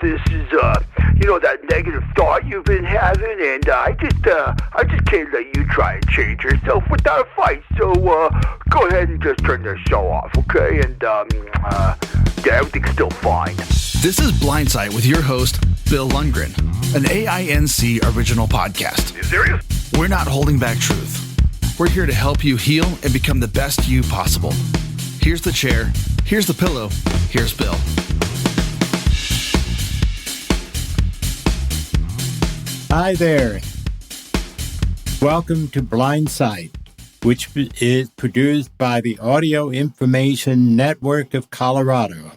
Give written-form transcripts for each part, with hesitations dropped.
this is, that negative thought you've been having, and I just can't let you try and change yourself without a fight. So, go ahead and just turn the show off, okay? And, yeah, everything's still fine. This is Blindsight with your host, Bill Lundgren, an AINC original podcast. You serious? We're not holding back truth. We're here to help you heal and become the best you possible. Here's the chair. Here's the pillow. Here's Bill. Hi there. Welcome to Blindsight, which is produced by the Audio Information Network of Colorado.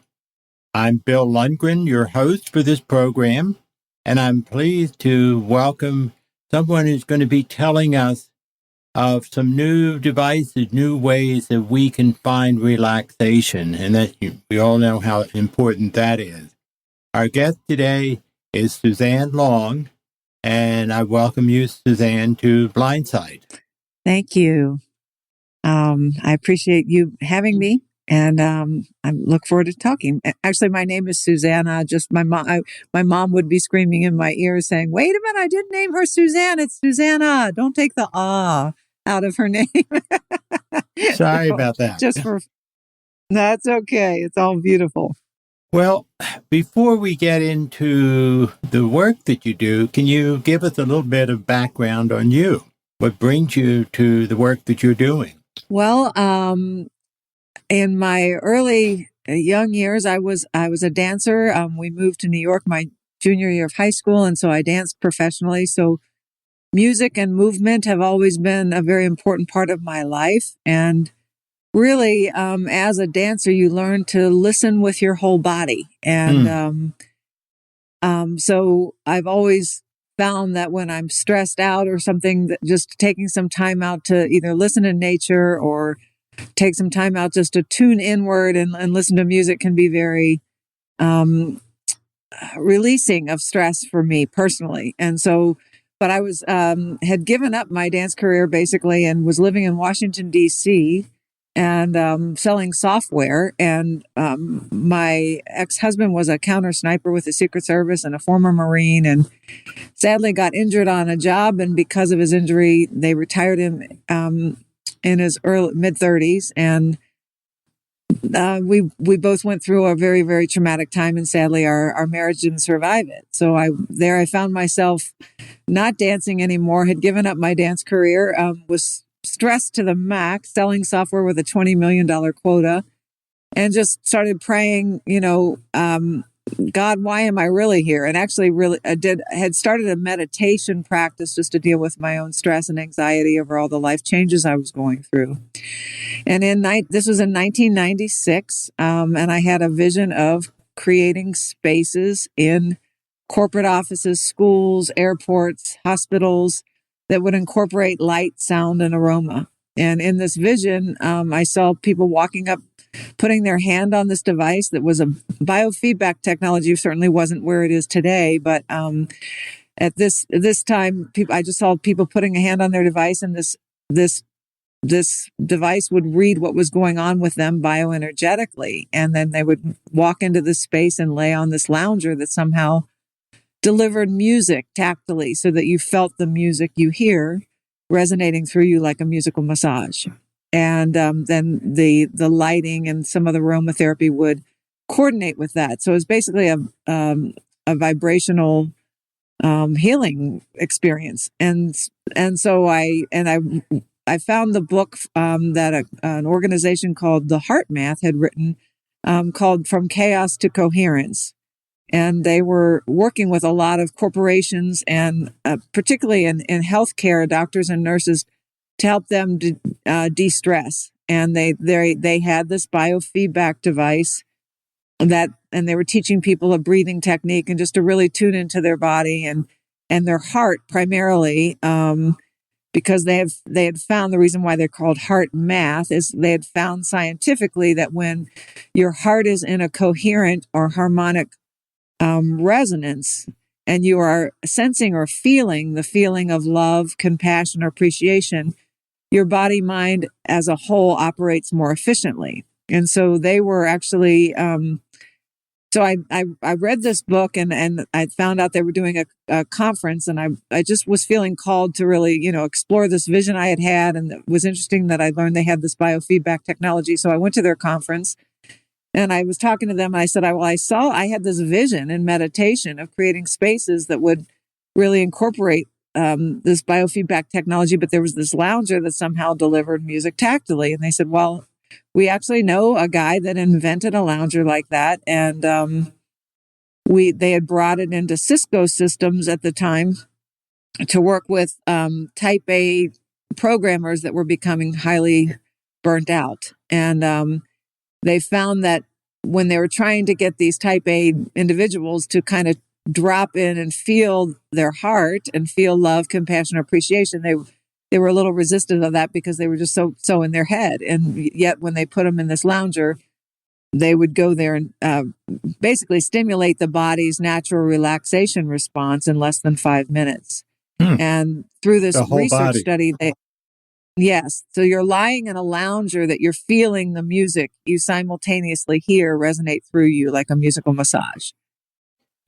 I'm Bill Lundgren, your host for this program, and I'm pleased to welcome someone who's going to be telling us of some new devices, new ways that we can find relaxation, and that we all know how important that is. Our guest today is Suzannah Long, and I welcome you, Suzanne, to Blindsight. Thank you. I appreciate you having me, and I look forward to talking. Actually, my name is Suzannah. Just my mom would be screaming in my ears saying, "Wait a minute! I didn't name her Suzanne. It's Suzannah. Don't take the ah out of her name." Sorry about that. That's okay. It's all beautiful. Well, before we get into the work that you do, can you give us a little bit of background on you? What brings you to the work that you're doing? Well, in my early young years, I was a dancer. We moved to New York my junior year of high school, and so I danced professionally. So music and movement have always been a very important part of my life. And really, as a dancer, you learn to listen with your whole body. And so I've always found that when I'm stressed out or something, that just taking some time out to either listen to nature or take some time out just to tune inward and listen to music can be very releasing of stress for me personally. And so, but I was had given up my dance career basically and was living in Washington, D.C., and selling software. And my ex-husband was a counter sniper with the Secret Service and a former Marine, and sadly got injured on a job. And because of his injury, they retired him in his mid-30s. And we both went through a very, very traumatic time, and sadly our marriage didn't survive it. So I found myself not dancing anymore, had given up my dance career, was stressed to the max, selling software with a $20 million quota, and just started praying, God, why am I really here? And actually had started a meditation practice just to deal with my own stress and anxiety over all the life changes I was going through. And this was in 1996, and I had a vision of creating spaces in corporate offices, schools, airports, hospitals that would incorporate light, sound, and aroma. And in this vision, I saw people walking up, putting their hand on this device that was a biofeedback technology. Certainly wasn't where it is today, but at this time, I just saw people putting a hand on their device, and this device would read what was going on with them bioenergetically, and then they would walk into this space and lay on this lounger that somehow delivered music tactily, so that you felt the music you hear resonating through you like a musical massage. And then the lighting and some of the aromatherapy would coordinate with that. So it's basically a vibrational healing experience. And so I found the book that an organization called The Heart Math had written, called From Chaos to Coherence. And they were working with a lot of corporations and particularly in healthcare, doctors and nurses, to help them de-stress. And they had this biofeedback device and they were teaching people a breathing technique and just to really tune into their body and their heart primarily, because they had found the reason why they're called heart math is they had found scientifically that when your heart is in a coherent or harmonic resonance, and you are sensing or feeling the feeling of love, compassion, or appreciation, your body mind as a whole operates more efficiently. And so they were actually So I read this book and I found out they were doing a conference, and I just was feeling called to really, explore this vision I had. And it was interesting that I learned they had this biofeedback technology. So I went to their conference and I was talking to them. And I said, I had this vision in meditation of creating spaces that would really incorporate this biofeedback technology. But there was this lounger that somehow delivered music tactily. And they said, well, we actually know a guy that invented a lounger like that. And they had brought it into Cisco systems at the time to work with type A programmers that were becoming highly burnt out. And they found that when they were trying to get these type A individuals to kind of drop in and feel their heart and feel love, compassion, appreciation, they were a little resistant of that because they were just so in their head. And yet when they put them in this lounger, they would go there and basically stimulate the body's natural relaxation response in less than 5 minutes. And through this research study, yes. So you're lying in a lounger that you're feeling the music you simultaneously hear resonate through you like a musical massage.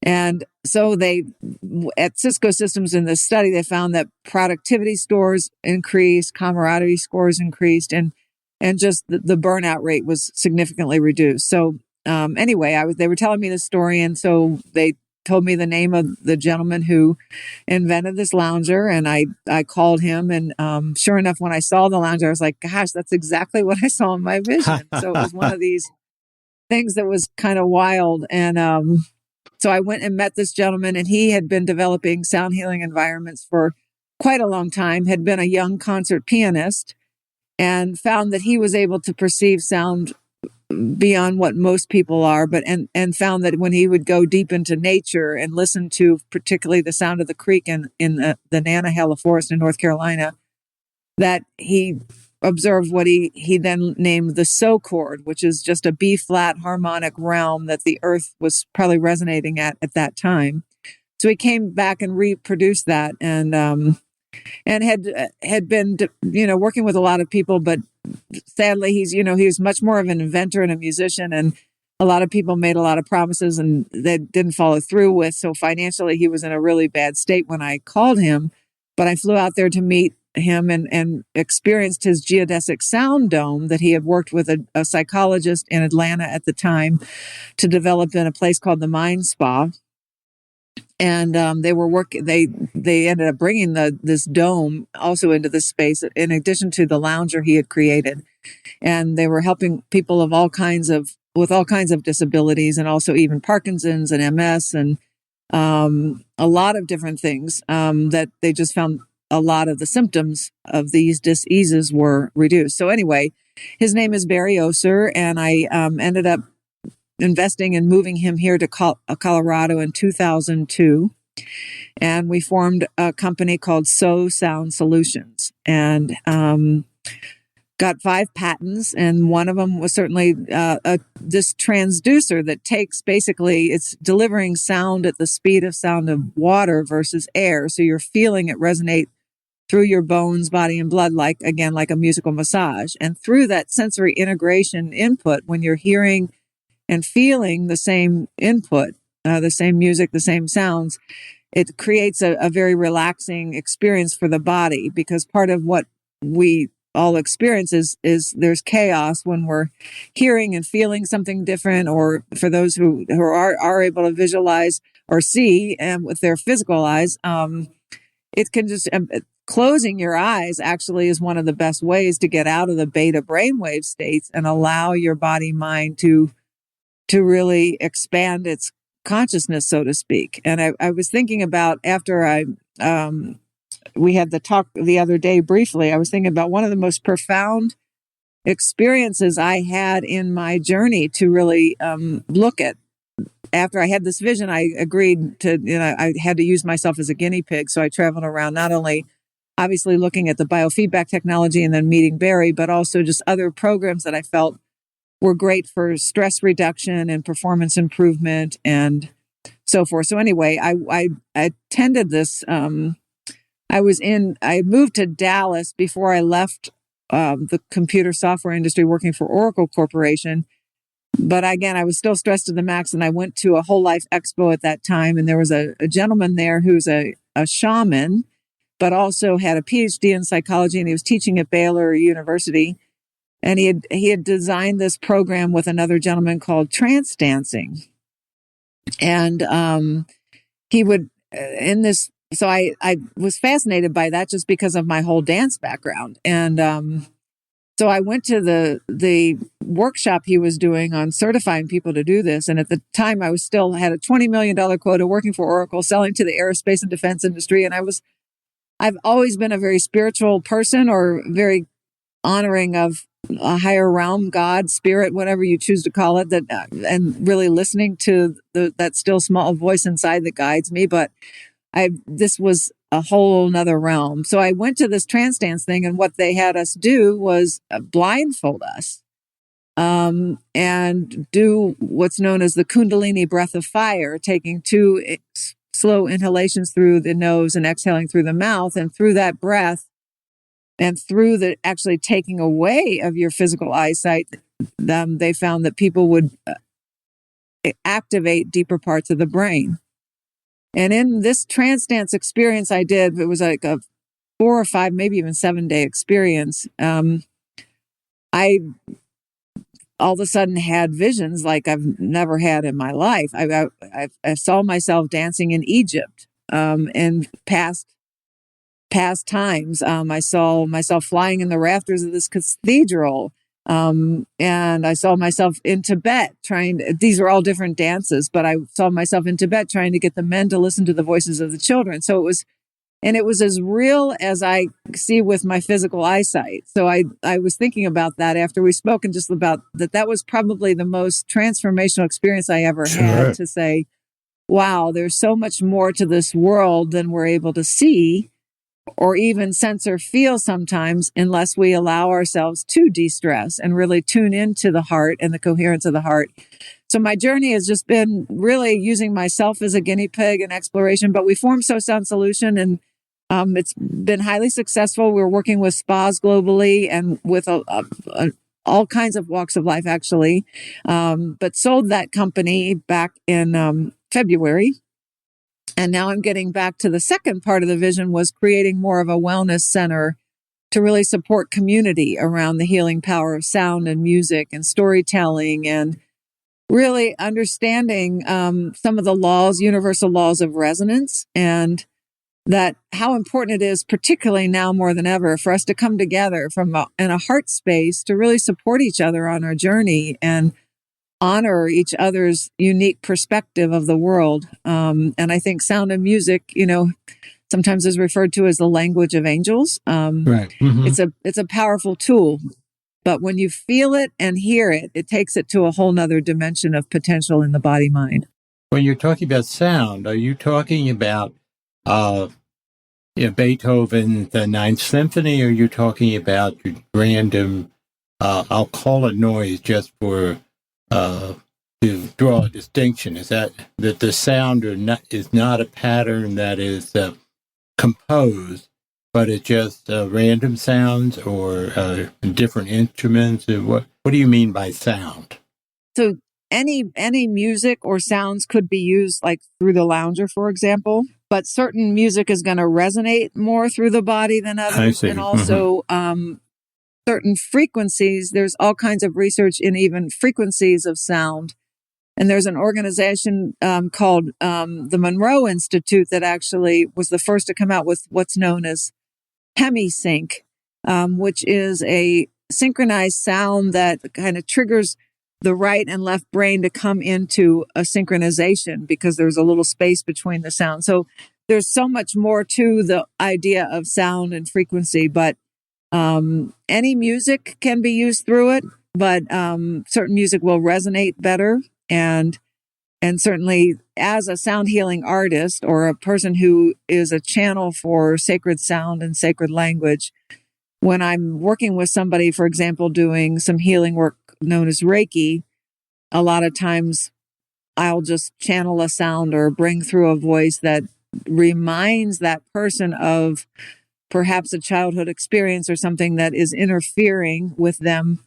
And so at Cisco Systems in this study, they found that productivity scores increased, camaraderie scores increased, and just the burnout rate was significantly reduced. So anyway, they were telling me the story, and so they told me the name of the gentleman who invented this lounger, and I called him, and sure enough, when I saw the lounger, I was like, gosh, that's exactly what I saw in my vision. So it was one of these things that was kind of wild. And so I went and met this gentleman, and he had been developing sound healing environments for quite a long time, had been a young concert pianist, and found that he was able to perceive sound beyond what most people are, and found that when he would go deep into nature and listen to particularly the sound of the creek in the Nantahala Forest in North Carolina, that he observed what he then named the so chord, which is just a B flat harmonic realm that the earth was probably resonating at that time. So he came back and reproduced that, and had been, working with a lot of people, but sadly he was much more of an inventor and a musician, and a lot of people made a lot of promises and they didn't follow through with. So financially he was in a really bad state when I called him, but I flew out there to meet him and experienced his geodesic sound dome that he had worked with a psychologist in Atlanta at the time to develop in a place called the Mind Spa. And they were working. They ended up bringing this dome also into this space, in addition to the lounger he had created. And they were helping people with all kinds of disabilities, and also even Parkinson's and MS, and a lot of different things that they just found a lot of the symptoms of these diseases were reduced. So anyway, his name is Barry Oser, and I ended up investing and moving him here to Colorado in 2002. And we formed a company called Sound Solutions, and got 5 patents. And one of them was certainly this transducer that takes, basically, it's delivering sound at the speed of sound of water versus air. So you're feeling it resonate through your bones, body, and blood, like a musical massage. And through that sensory integration input, when you're hearing and feeling the same input, the same music, the same sounds, it creates a very relaxing experience for the body, because part of what we all experience is there's chaos when we're hearing and feeling something different, or for those who are able to visualize or see with their physical eyes, it can just closing your eyes actually is one of the best ways to get out of the beta brainwave states and allow your body mind to really expand its consciousness, so to speak. And I was thinking about, after we had the talk the other day briefly, I was thinking about one of the most profound experiences I had in my journey to really look at. After I had this vision, I agreed to, I had to use myself as a guinea pig. So I traveled around, not only obviously looking at the biofeedback technology and then meeting Barry, but also just other programs that I felt were great for stress reduction and performance improvement and so forth. So anyway, I attended this. I moved to Dallas before I left the computer software industry, working for Oracle Corporation. But again, I was still stressed to the max, and I went to a whole life expo at that time, and there was a gentleman there who's a shaman, but also had a PhD in psychology, and he was teaching at Baylor University. And he had designed this program with another gentleman called trance dancing. And he would in this. So I was fascinated by that just because of my whole dance background. And so I went to the workshop he was doing on certifying people to do this. And at the time, I was still had a $20 million quota, working for Oracle, selling to the aerospace and defense industry. And I've always been a very spiritual person, or very honoring of a higher realm, God, spirit, whatever you choose to call it, that and really listening to that still small voice inside that guides me. But this was a whole nother realm. So I went to this trance dance thing, and what they had us do was blindfold us and do what's known as the Kundalini breath of fire, taking 2 slow inhalations through the nose and exhaling through the mouth. And through that breath, and through the actually taking away of your physical eyesight, they found that people would activate deeper parts of the brain. And in this trance dance experience I did, it was like a 4 or 5, maybe even 7-day experience. I all of a sudden had visions like I've never had in my life. I saw myself dancing in Egypt in past times. I saw myself flying in the rafters of this cathedral. And I saw myself in Tibet these are all different dances, but I saw myself in Tibet trying to get the men to listen to the voices of the children. So it was as real as I see with my physical eyesight. So I was thinking about that after we spoke, and just about that was probably the most transformational experience I ever had, to say, wow, there's so much more to this world than we're able to see or even sense or feel sometimes, unless we allow ourselves to de-stress and really tune into the heart and the coherence of the heart. So my journey has just been really using myself as a guinea pig in exploration, but we formed So Sound Solution, and it's been highly successful. We're working with spas globally and with all kinds of walks of life, actually, but sold that company back in February. And now I'm getting back to the second part of the vision, was creating more of a wellness center to really support community around the healing power of sound and music and storytelling, and really understanding some of the laws, universal laws of resonance, and that how important it is, particularly now more than ever, for us to come together in a heart space to really support each other on our journey and honor each other's unique perspective of the world. And I think sound and music, sometimes is referred to as the language of angels. Right. Mm-hmm. It's a powerful tool, but when you feel it and hear it, it takes it to a whole nother dimension of potential in the body mind. When you're talking about sound, are you talking about Beethoven, the Ninth Symphony, or are you talking about random, I'll call it noise just for to draw a distinction? Is that the sound is not a pattern that is composed, but it's just random sounds or different instruments? What do you mean by sound? So any music or sounds could be used, like through the lounger, for example, but certain music is going to resonate more through the body than others. I see. And also certain frequencies. There's all kinds of research in even frequencies of sound. And there's an organization called the Monroe Institute that actually was the first to come out with what's known as hemisync, which is a synchronized sound that kind of triggers the right and left brain to come into a synchronization, because there's a little space between the sound. So there's so much more to the idea of sound and frequency, but any music can be used through it, but certain music will resonate better. And certainly as a sound healing artist, or a person who is a channel for sacred sound and sacred language, when I'm working with somebody, for example, doing some healing work known as Reiki, a lot of times I'll just channel a sound or bring through a voice that reminds that person of perhaps a childhood experience or something that is interfering with them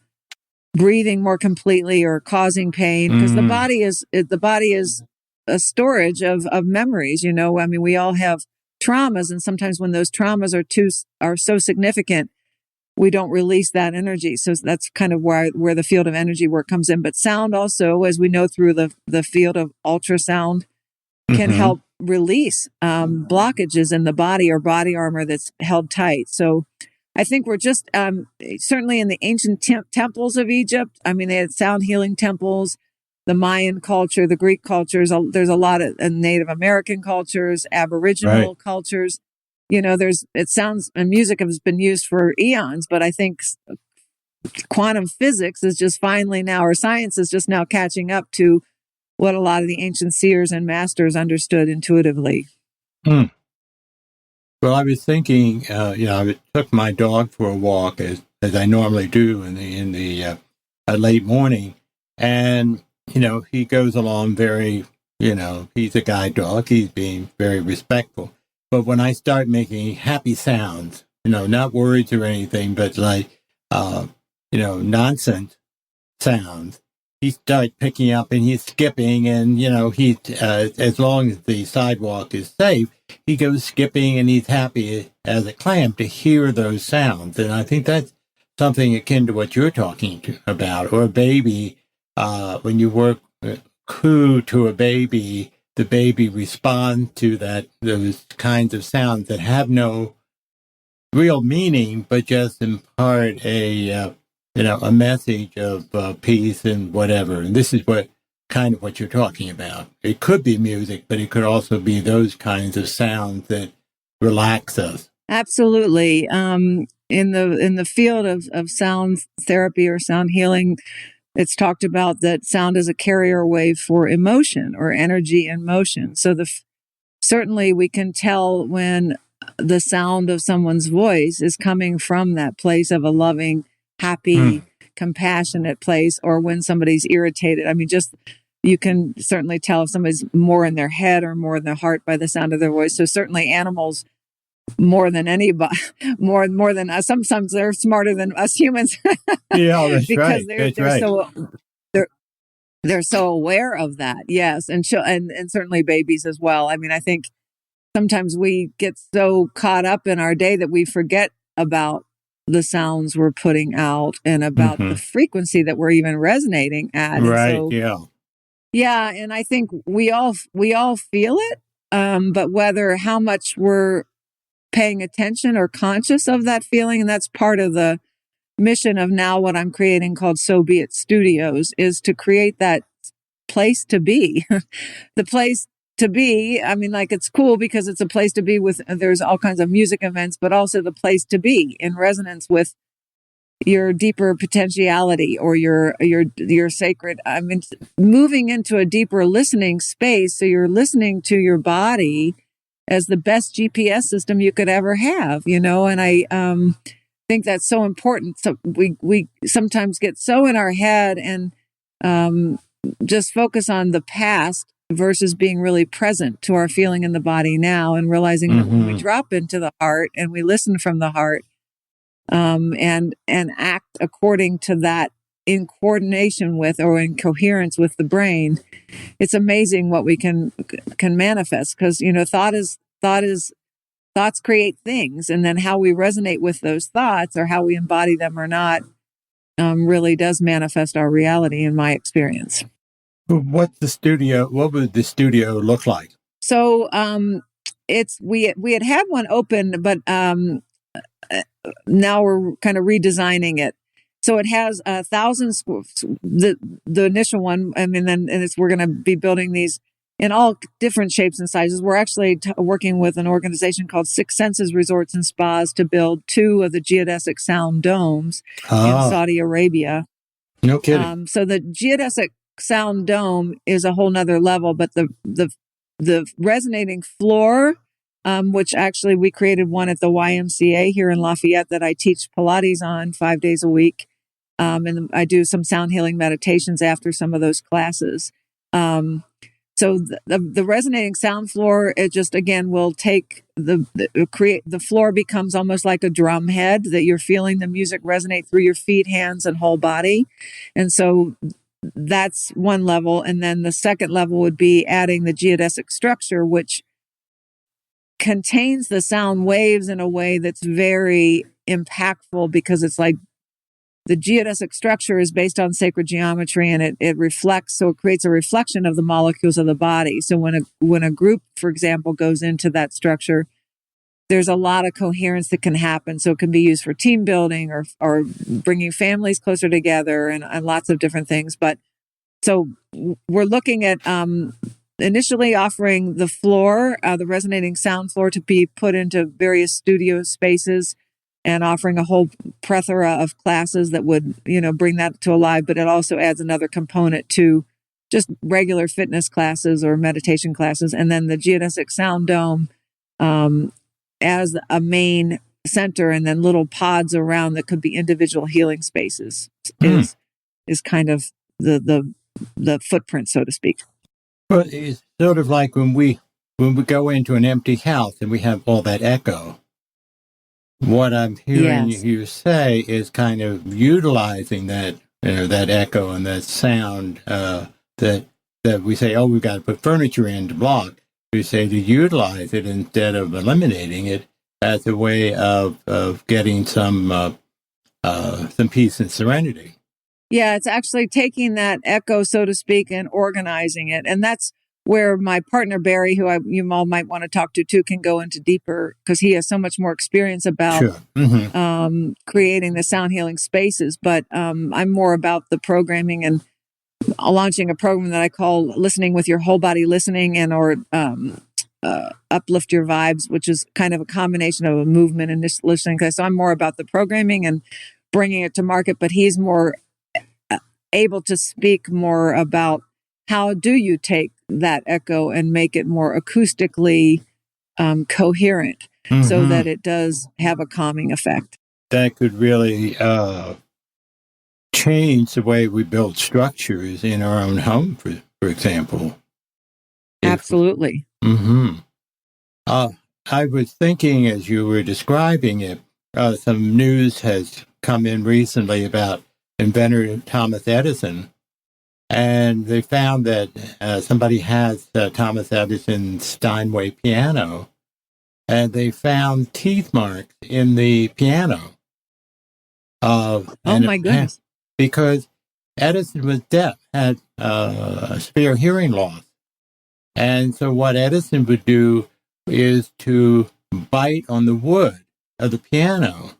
breathing more completely or causing pain, because the body is a storage of memories. I mean, we all have traumas, and sometimes when those traumas are so significant, we don't release that energy. So that's kind of where the field of energy work comes in. But sound also, as we know through the field of ultrasound, can help release blockages in the body or body armor that's held tight. So I think we're just certainly in the ancient temples of Egypt. I mean, they had sound healing temples. The Mayan culture, the Greek cultures. There's a lot of Native American cultures, Aboriginal cultures. Music has been used for eons, but I think quantum physics is just finally now, or science is just now catching up to what a lot of the ancient seers and masters understood intuitively. Well, I was thinking, I took my dog for a walk as I normally do in the late morning, and he goes along very, he's a guide dog. He's being very respectful. But when I start making happy sounds, not words or anything, but like, nonsense sounds, he starts picking up and he's skipping, and, he's, as long as the sidewalk is safe, he goes skipping and he's happy as a clam to hear those sounds. And I think that's something akin to what you're talking about. Or a baby, when you work coo to a baby, the baby responds to those kinds of sounds that have no real meaning, but just impart a message of peace and whatever. And this is what you're talking about. It could be music, but it could also be those kinds of sounds that relax us. Absolutely. In the field of sound therapy or sound healing, it's talked about that sound is a carrier wave for emotion or energy in motion. So certainly we can tell when the sound of someone's voice is coming from that place of a loving, happy, compassionate place, or when somebody's irritated. I mean, you can certainly tell if somebody's more in their head or more in their heart by the sound of their voice. So certainly animals, more than anybody, more than us. Sometimes they're smarter than us humans. Yeah, that's because right. They're so aware of that. Yes, and certainly babies as well. I mean, I think sometimes we get so caught up in our day that we forget about the sounds we're putting out and about the frequency that we're even resonating at. Right. And so, yeah, and I think we all feel it, but how much we're paying attention or conscious of that feeling, and that's part of the mission of now what I'm creating called So Be It Studios, is to create that place to be. The place to be, I mean, like, it's cool because it's a place to be with, there's all kinds of music events, but also the place to be in resonance with your deeper potentiality or your sacred, I mean, moving into a deeper listening space. So you're listening to your body as the best GPS system you could ever have, and I think that's so important. So we sometimes get so in our head and just focus on the past versus being really present to our feeling in the body now, and realizing that when we drop into the heart and we listen from the heart, and act according to that, in coordination with or in coherence with the brain, it's amazing what we can manifest. Because thoughts create things, and then how we resonate with those thoughts or how we embody them or not really does manifest our reality, in my experience. What would the studio look like? So we had one open, but now we're kind of redesigning it. So it has 1,000 schools. The initial one, I mean, we're going to be building these in all different shapes and sizes. We're actually working with an organization called Six Senses Resorts and Spas to build 2 of the geodesic sound domes in Saudi Arabia. No kidding. So the geodesic sound dome is a whole nother level, but the resonating floor, which actually we created one at the YMCA here in Lafayette that I teach Pilates on 5 days a week. And I do some sound healing meditations after some of those classes. So the resonating sound floor, it just again will take create the floor becomes almost like a drum head that you're feeling the music resonate through your feet, hands, and whole body. And so that's one level. And then the second level would be adding the geodesic structure, which contains the sound waves in a way that's very impactful, because it's like the geodesic structure is based on sacred geometry, and it reflects, so it creates a reflection of the molecules of the body. So when a group, for example, goes into that structure, there's a lot of coherence that can happen. So it can be used for team building or bringing families closer together and lots of different things. But so we're looking at initially offering the floor, the resonating sound floor, to be put into various studio spaces, and offering a whole plethora of classes that would, bring that to alive. But it also adds another component to just regular fitness classes or meditation classes. And then the geodesic sound dome as a main center, and then little pods around that could be individual healing spaces is kind of the footprint, so to speak. Well, it's sort of like when we go into an empty house and we have all that echo. What I'm hearing you say is kind of utilizing that that echo and that sound that we say, oh, we've got to put furniture in to block. We say to utilize it instead of eliminating it as a way of getting some peace and serenity. Yeah, it's actually taking that echo, so to speak, and organizing it. And that's where my partner, Barry, who you all might want to talk to too, can go into deeper, because he has so much more experience about creating the sound healing spaces. But I'm more about the programming and launching a program that I call Listening with Your Whole Body Listening, and or Uplift Your Vibes, which is kind of a combination of a movement and this listening. So I'm more about the programming and bringing it to market, but he's more able to speak more about how do you take that echo and make it more acoustically coherent, so that it does have a calming effect. That could really change the way we build structures in our own home, for example. Absolutely. I was thinking, as you were describing it, some news has come in recently about inventor Thomas Edison, and they found that somebody has Thomas Edison's Steinway piano, and they found teeth marks in the piano. Oh my goodness. Because Edison was deaf, had severe hearing loss. And so what Edison would do is to bite on the wood of the piano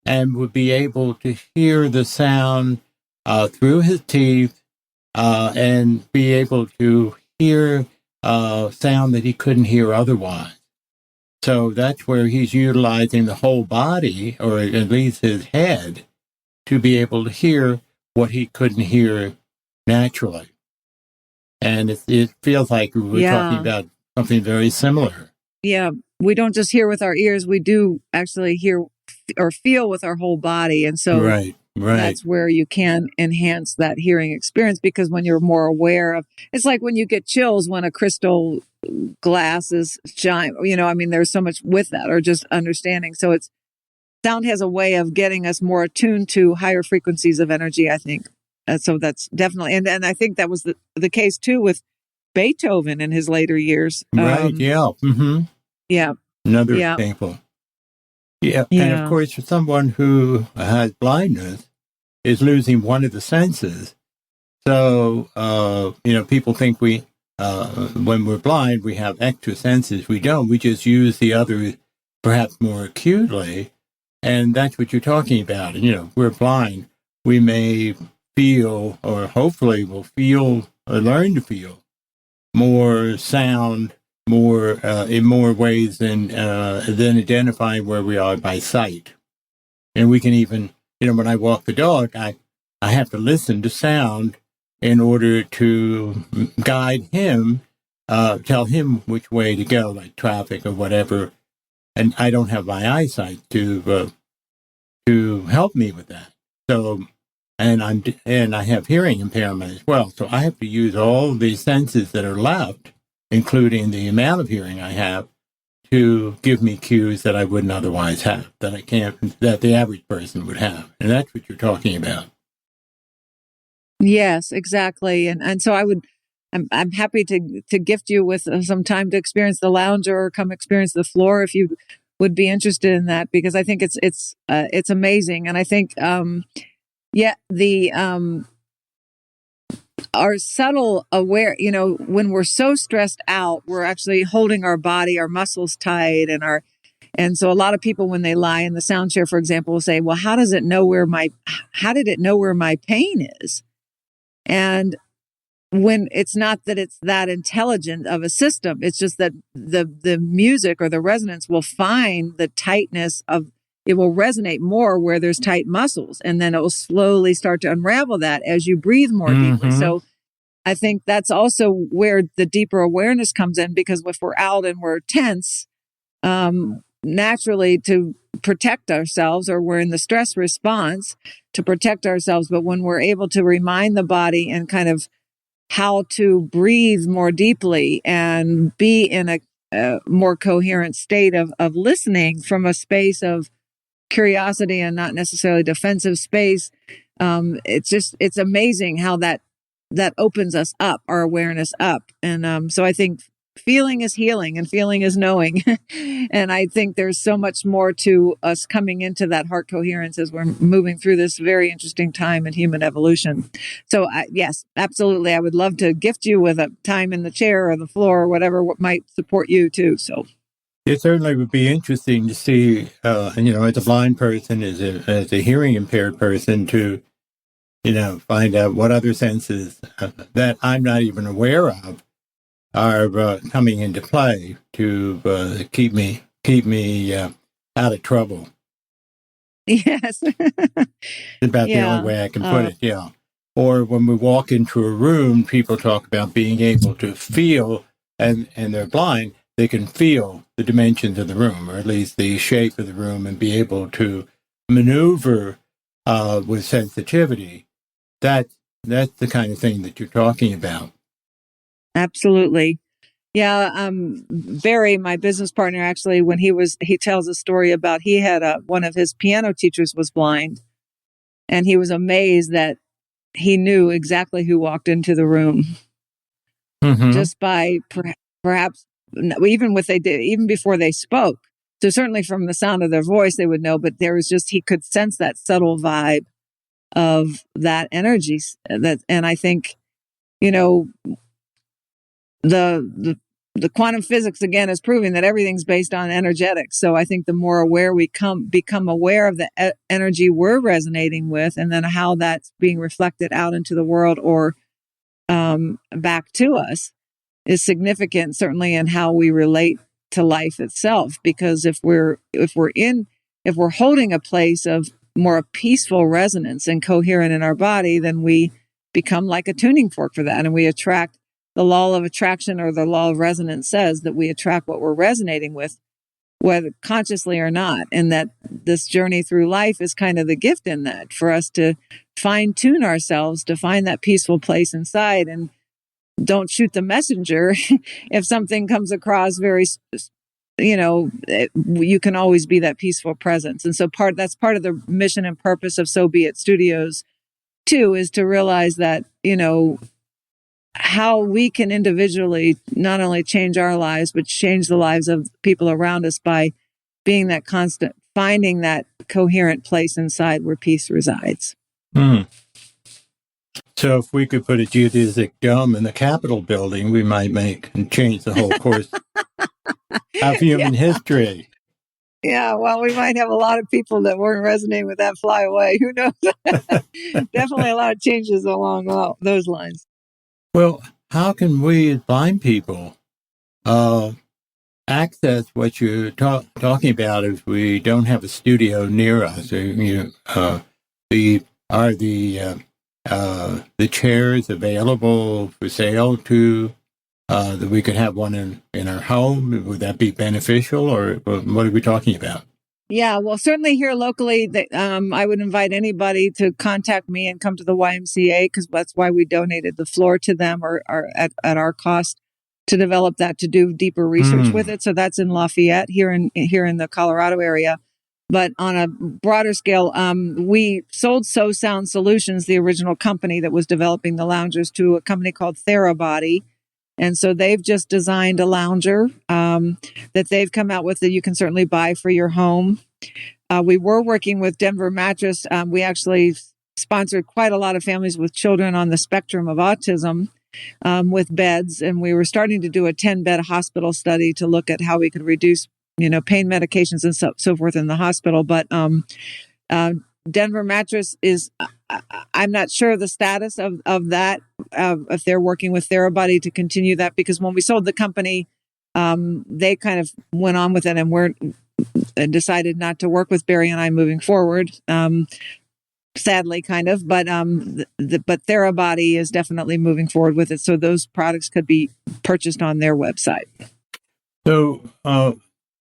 and would be able to hear the sound through his teeth and be able to hear sound that he couldn't hear otherwise. So that's where he's utilizing the whole body, or at least his head, to be able to hear what he couldn't hear naturally. And it feels like we're talking about something very similar. Yeah, we don't just hear with our ears, we do actually hear or feel with our whole body. And so that's where you can enhance that hearing experience, because when you're more aware of, it's like when you get chills when a crystal glass is shine, there's so much with that, or just understanding. So sound has a way of getting us more attuned to higher frequencies of energy, I think. So that's definitely, and I think that was the case too with Beethoven in his later years. Right. Yeah. Mm-hmm. Yeah. Another example. Yeah. And of course, for someone who has blindness, is losing one of the senses. So, people think when we're blind, we have extra senses. We don't. We just use the other perhaps more acutely. And that's what you're talking about. And, we're blind. We may feel, or hopefully will feel, or learn to feel more sound, more in more ways than identifying where we are by sight. And we can even, when I walk the dog, I have to listen to sound in order to guide him, tell him which way to go, like traffic or whatever. And I don't have my eyesight to help me with that. So and I have hearing impairment as well. So I have to use all these senses that are left, including the amount of hearing I have, to give me cues that I wouldn't otherwise have, that the average person would have. And that's what you're talking about. Yes, exactly. And so I'm happy to gift you with some time to experience the lounge or come experience the floor if you would be interested in that, because I think it's amazing. And I think, our subtle aware, when we're so stressed out, we're actually holding our body, our muscles tight, and so a lot of people, when they lie in the sound chair, for example, will say, well, how did it know where my pain is? And when it's not that it's that intelligent of a system, it's just that the music or the resonance will find the tightness of, it will resonate more where there's tight muscles, and then it will slowly start to unravel that as you breathe more deeply. So I think that's also where the deeper awareness comes in, because if we're out and we're tense, naturally to protect ourselves, or we're in the stress response to protect ourselves. But when we're able to remind the body and kind of how to breathe more deeply and be in a more coherent state of listening from a space of curiosity and not necessarily defensive space, it's amazing how that opens us up, our awareness up. And so I think feeling is healing and feeling is knowing. And I think there's so much more to us coming into that heart coherence as we're moving through this very interesting time in human evolution. So yes, absolutely. I would love to gift you with a time in the chair or the floor or whatever might support you too. So it certainly would be interesting to see, as a blind person, as a hearing impaired person, to, find out what other senses that I'm not even aware of are coming into play to keep me out of trouble. Yes. About the only way I can put it, yeah. Or when we walk into a room, people talk about being able to feel, and they're blind, they can feel the dimensions of the room, or at least the shape of the room, and be able to maneuver with sensitivity. That's the kind of thing that you're talking about. Absolutely. Yeah. Barry, my business partner, actually, when he tells a story about, he had one of his piano teachers was blind, and he was amazed that he knew exactly who walked into the room just by perhaps even before they spoke. So certainly from the sound of their voice, they would know, but there was he could sense that subtle vibe of that energy. And I think, the quantum physics again is proving that everything's based on energetics. So I think the more aware we become aware of the energy we're resonating with, and then how that's being reflected out into the world or back to us, is significant, certainly in how we relate to life itself. Because if we're holding a place of more peaceful resonance and coherent in our body, then we become like a tuning fork for that, and we attract. The law of attraction, or the law of resonance, says that we attract what we're resonating with, whether consciously or not. And that this journey through life is kind of the gift in that, for us to fine tune ourselves, to find that peaceful place inside, and don't shoot the messenger. If something comes across very, you can always be that peaceful presence. And so that's part of the mission and purpose of So Be It Studios too, is to realize that, how we can individually not only change our lives, but change the lives of people around us by being that constant, finding that coherent place inside where peace resides. So if we could put a geodesic dome in the Capitol building, we might change the whole course of human history. Yeah, well, we might have a lot of people that weren't resonating with that fly away. Who knows? Definitely a lot of changes along those lines. Well, how can we as blind people access what you're talking about if we don't have a studio near us? Are the chairs available for sale that we could have one in our home? Would that be beneficial, or what are we talking about? Yeah, well, certainly here locally, I would invite anybody to contact me and come to the YMCA because that's why we donated the floor to them or at our cost to develop that to do deeper research with it. So that's in Lafayette here in the Colorado area. But on a broader scale, we sold So Sound Solutions, the original company that was developing the loungers, to a company called Therabody. And so they've just designed a lounger that they've come out with that you can certainly buy for your home. We were working with Denver Mattress. We actually sponsored quite a lot of families with children on the spectrum of autism with beds. And we were starting to do a 10-bed hospital study to look at how we could reduce, pain medications and so forth in the hospital. But Denver Mattress is, I'm not sure the status of that, if they're working with Therabody to continue that, because when we sold the company, they kind of went on with it and decided not to work with Barry and I moving forward. Sadly, kind of, but Therabody is definitely moving forward with it. So those products could be purchased on their website. So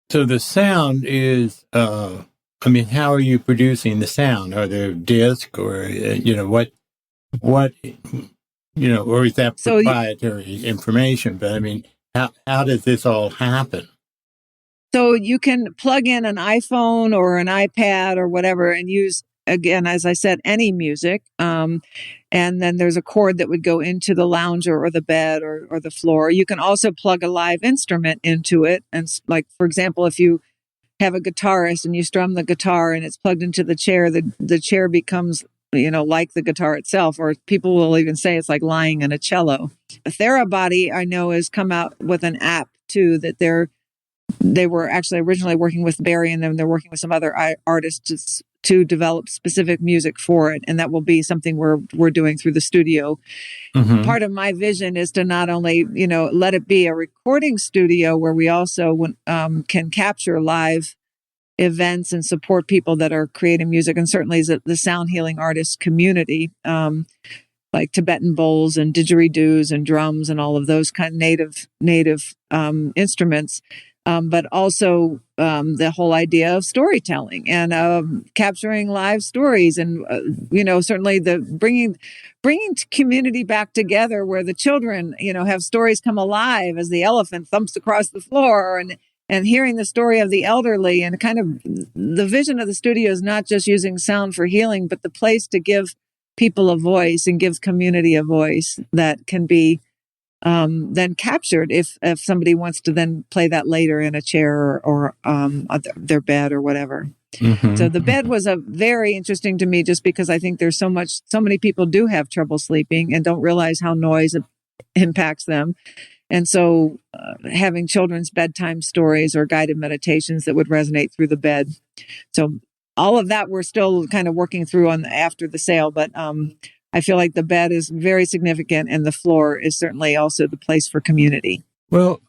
the sound is, how are you producing the sound? Are there discs or, what, or is that proprietary information? But how does this all happen? So you can plug in an iPhone or an iPad or whatever and use, again, as I said, any music. And then there's a cord that would go into the lounger or the bed or the floor. You can also plug a live instrument into it. And like, for example, if you have a guitarist and you strum the guitar and it's plugged into the chair, the chair becomes, like the guitar itself, or people will even say it's like lying in a cello. Therabody, I know, has come out with an app too that they were actually originally working with Barry, and then they're working with some other artists to develop specific music for it. And that will be something we're doing through the studio. Mm-hmm. Part of my vision is to not only, let it be a recording studio where we also can capture live events and support people that are creating music. And certainly the sound healing artist community, like Tibetan bowls and didgeridoos and drums and all of those kind of native instruments. But also the whole idea of storytelling and capturing live stories, and certainly the bringing community back together, where the children have stories come alive as the elephant thumps across the floor, and hearing the story of the elderly, and kind of the vision of the studio is not just using sound for healing, but the place to give people a voice and give community a voice that can be then captured if somebody wants to then play that later in a chair or their bed or whatever. Mm-hmm. So the bed was very interesting to me, just because I think there's so many people do have trouble sleeping and don't realize how noise impacts them. And so having children's bedtime stories or guided meditations that would resonate through the bed. So all of that we're still kind of working through after the sale, but I feel like the bed is very significant, and the floor is certainly also the place for community. Well,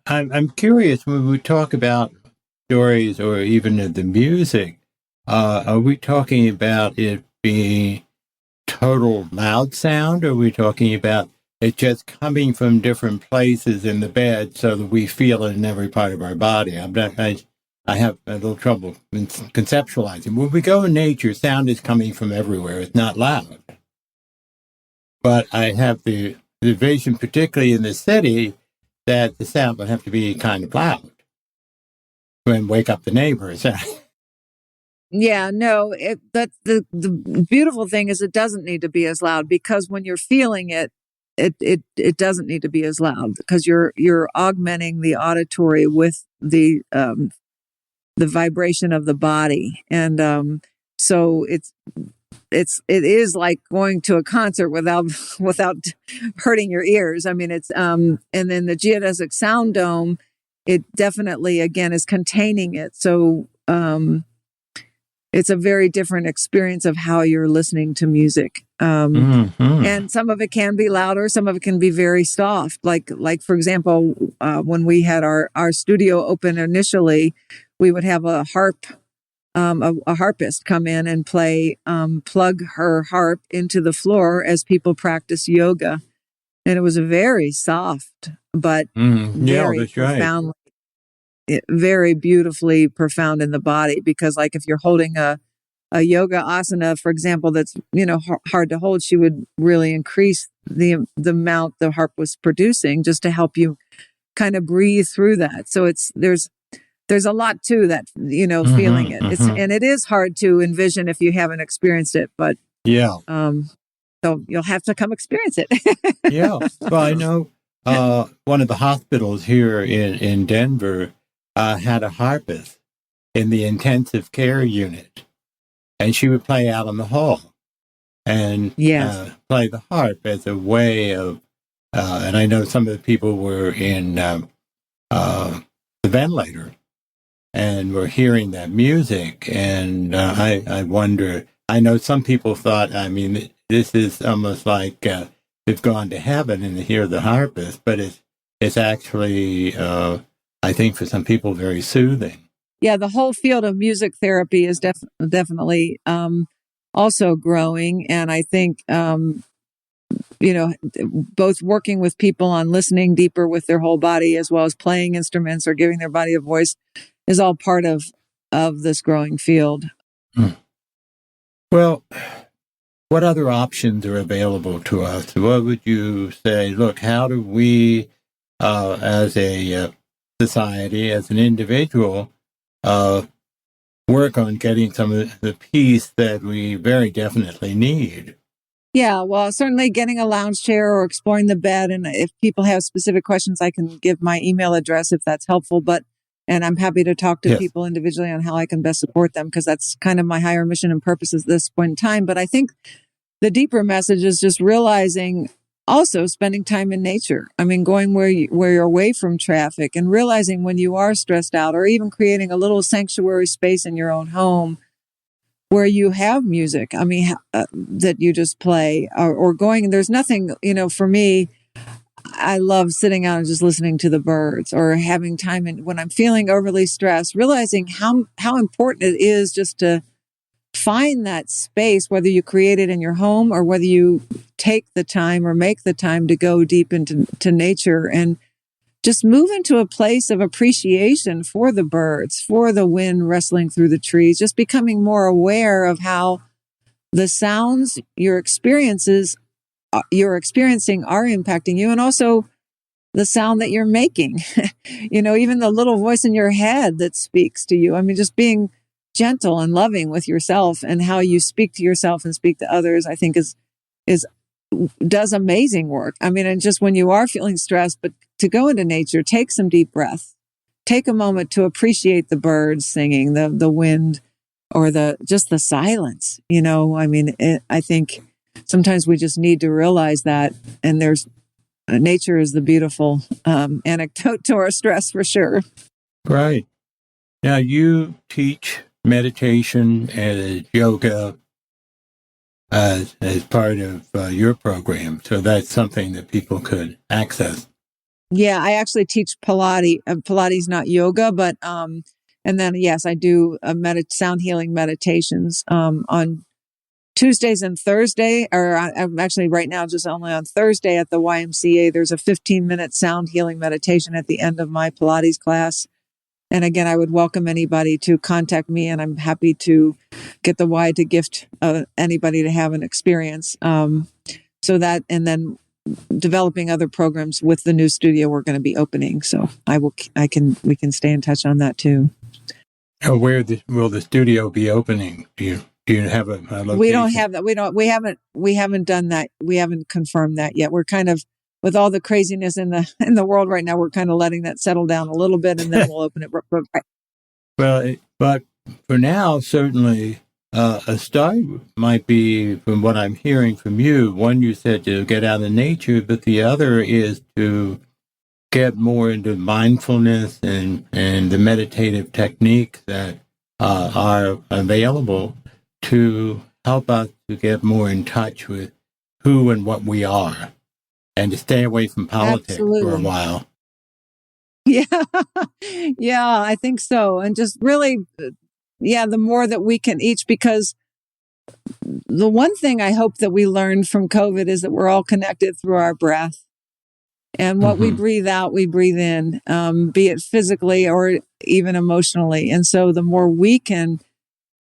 I'm curious, when we talk about stories or even the music, are we talking about it being total loud sound, or are we talking about it just coming from different places in the bed so that we feel it in every part of our body? I have a little trouble in conceptualizing. When we go in nature, sound is coming from everywhere. It's not loud. But I have the vision, particularly in the city, that the sound would have to be kind of loud and wake up the neighbors. Yeah, no, the beautiful thing is it doesn't need to be as loud, because when you're feeling it, it doesn't need to be as loud, because you're augmenting the auditory with the vibration of the body. And so it is like going to a concert without hurting your ears. I mean, it's and then the geodesic sound dome, it definitely again is containing it. So it's a very different experience of how you're listening to music. And some of it can be louder, some of it can be very soft. Like for example, when we had our studio open initially, we would have a harp, a harpist come in and play, plug her harp into the floor as people practice yoga. And it was very soft, but very profoundly. very beautifully profound in the body, because like if you're holding a yoga asana, for example, that's, hard to hold, she would really increase the amount the harp was producing just to help you kind of breathe through that. So there's a lot to that, feeling it. And it is hard to envision if you haven't experienced it, but yeah. So you'll have to come experience it. Yeah. Well, I know one of the hospitals here in Denver had a harpist in the intensive care unit, and she would play out in the hall and play the harp as a way of, and I know some of the people were in the ventilator and were hearing that music. And I wonder, I know some people thought, this is almost like they've gone to heaven and they hear the harpist, but it's actually, I think for some people, very soothing. Yeah, the whole field of music therapy is definitely also growing. And I think, both working with people on listening deeper with their whole body, as well as playing instruments or giving their body a voice, is all part of this growing field. Well, what other options are available to us? What would you say, look, how do we, as a society, as an individual, work on getting some of the peace that we very definitely need? Yeah, well, certainly getting a lounge chair or exploring the bed. And if people have specific questions, I can give my email address if that's helpful. And I'm happy to talk to people individually on how I can best support them, because that's kind of my higher mission and purpose at this point in time. But I think the deeper message is just realizing, also spending time in nature. I mean, going where you're away from traffic, and realizing when you are stressed out, or even creating a little sanctuary space in your own home where you have music, that you just play, or going. There's nothing, for me, I love sitting out and just listening to the birds, or having time when I'm feeling overly stressed, realizing how important it is just to find that space, whether you create it in your home or whether you take the time or make the time to go deep into nature, and just move into a place of appreciation for the birds, for the wind rustling through the trees, just becoming more aware of how the sounds you're experiencing are impacting you, and also the sound that you're making, even the little voice in your head that speaks to you. Just being gentle and loving with yourself, and how you speak to yourself and speak to others, I think does amazing work. And just when you are feeling stressed, but to go into nature, take some deep breaths, take a moment to appreciate the birds singing, the wind, or just the silence. I think sometimes we just need to realize that, and nature is the beautiful antidote to our stress, for sure. Right. Now, you teach meditation and yoga as part of your program, so that's something that people could access. Yeah, I actually teach Pilates. Pilates, not yoga, but and then yes, I do sound healing meditations on Tuesdays and Thursday, or I'm actually right now just only on Thursday at the YMCA. There's a 15-minute sound healing meditation at the end of my Pilates class. And again, I would welcome anybody to contact me, and I'm happy to get the Y to gift anybody to have an experience. So that, and then developing other programs with the new studio we're going to be opening. So we can stay in touch on that too. Where will the studio be opening? Do you have a location? We don't have that. We haven't done that. We haven't confirmed that yet. We're kind of, with all the craziness in the world right now, we're kind of letting that settle down a little bit, and then we'll open it. Well, but for now, certainly a start might be, from what I'm hearing from you, one, you said to get out in nature, but the other is to get more into mindfulness and the meditative techniques that are available to help us to get more in touch with who and what we are, and to stay away from politics for a while. Yeah. Yeah, I think so. And just really, the more that we can each, because the one thing I hope that we learned from COVID is that we're all connected through our breath. And what we breathe out, we breathe in, be it physically or even emotionally. And so the more we can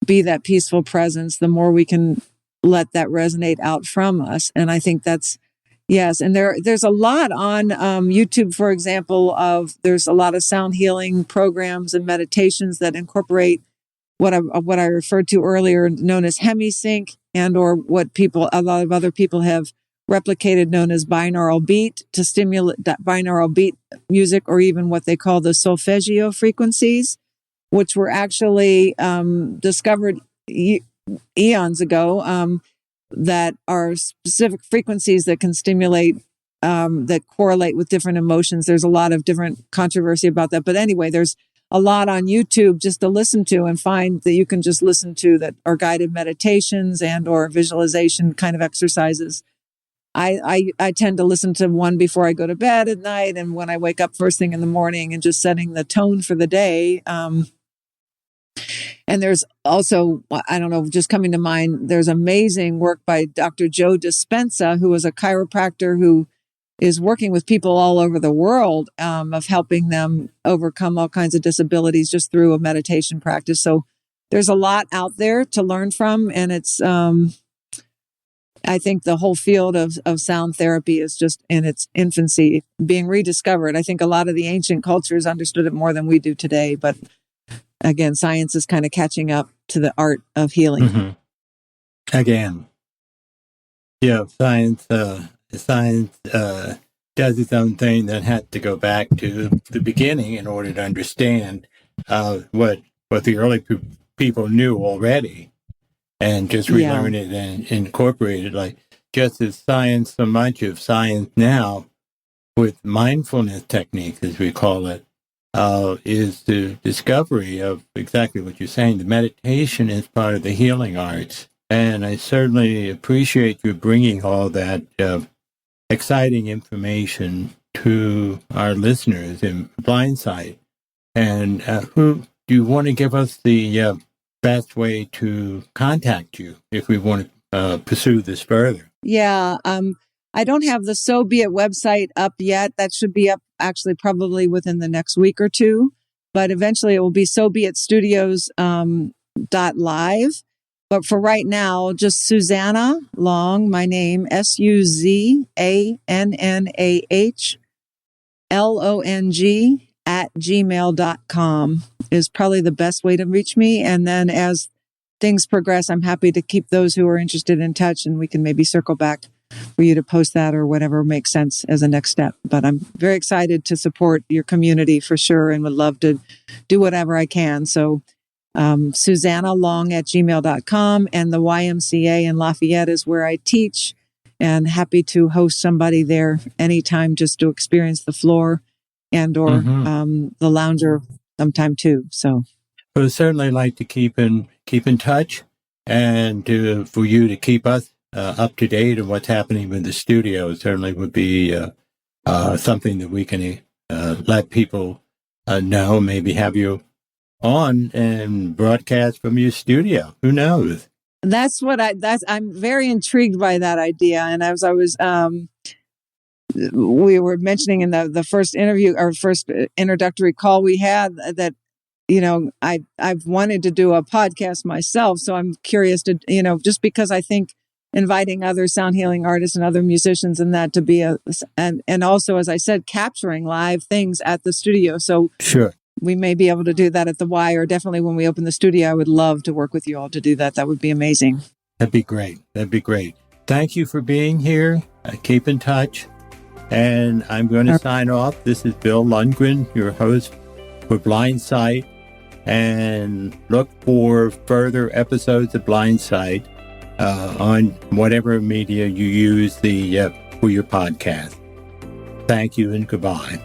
be that peaceful presence, the more we can let that resonate out from us. And I think that's, yes. And there's a lot on YouTube, for example, there's a lot of sound healing programs and meditations that incorporate what I referred to earlier, known as hemisync, and or what a lot of other people have replicated, known as binaural beat, to stimulate that binaural beat music, or even what they call the solfeggio frequencies, which were actually discovered eons ago, that are specific frequencies that can stimulate, that correlate with different emotions. There's a lot of different controversy about that. But anyway, there's a lot on YouTube just to listen to and find that you can just listen to that are guided meditations and or visualization kind of exercises. I tend to listen to one before I go to bed at night and when I wake up first thing in the morning, and just setting the tone for the day. And there's also, I don't know, just coming to mind, there's amazing work by Dr. Joe Dispenza, who is a chiropractor who is working with people all over the world, of helping them overcome all kinds of disabilities just through a meditation practice. So there's a lot out there to learn from. And it's, I think the whole field of sound therapy is just in its infancy, being rediscovered. I think a lot of the ancient cultures understood it more than we do today. But again, science is kind of catching up to the art of healing. Again, science does its own thing that had to go back to the beginning in order to understand what the early people knew already, and just relearn it and incorporate it. Like, just as science, so much of science now, with mindfulness techniques, as we call it, is the discovery of exactly what you're saying. The meditation is part of the healing arts. And I certainly appreciate you bringing all that exciting information to our listeners in Blindsight. And who do you want to give us the best way to contact you if we want to pursue this further? Yeah. I don't have the So Be It website up yet. That should be up actually probably within the next week or two. But eventually it will be SoBeItStudios.live. But for right now, just Suzannah Long, my name, SuzannahLong @gmail.com is probably the best way to reach me. And then as things progress, I'm happy to keep those who are interested in touch, and we can maybe circle back for you to post that or whatever makes sense as a next step. But I'm very excited to support your community for sure, and would love to do whatever I can. So SuzannahLong @gmail.com, and the YMCA in Lafayette is where I teach, and happy to host somebody there anytime just to experience the floor and or the lounger sometime too. So I would certainly like to keep in touch, and for you to keep us up to date on what's happening with the studio. It certainly would be something that we can let people know, maybe have you on and broadcast from your studio. Who knows? I'm very intrigued by that idea. And as I was, we were mentioning in the first interview, our first introductory call we had, that, I've wanted to do a podcast myself. So I'm curious to, just because I think inviting other sound healing artists and other musicians and that to be and also, as I said, capturing live things at the studio. So sure, we may be able to do that at the Y, or definitely when we open the studio. I would love to work with you all to do that. That would be amazing. That'd be great. Thank you for being here. Keep in touch. And I'm going to sign off. This is Bill Lundgren, your host for Blindsight. And look for further episodes of Blindsight on whatever media you use for your podcast. Thank you and goodbye.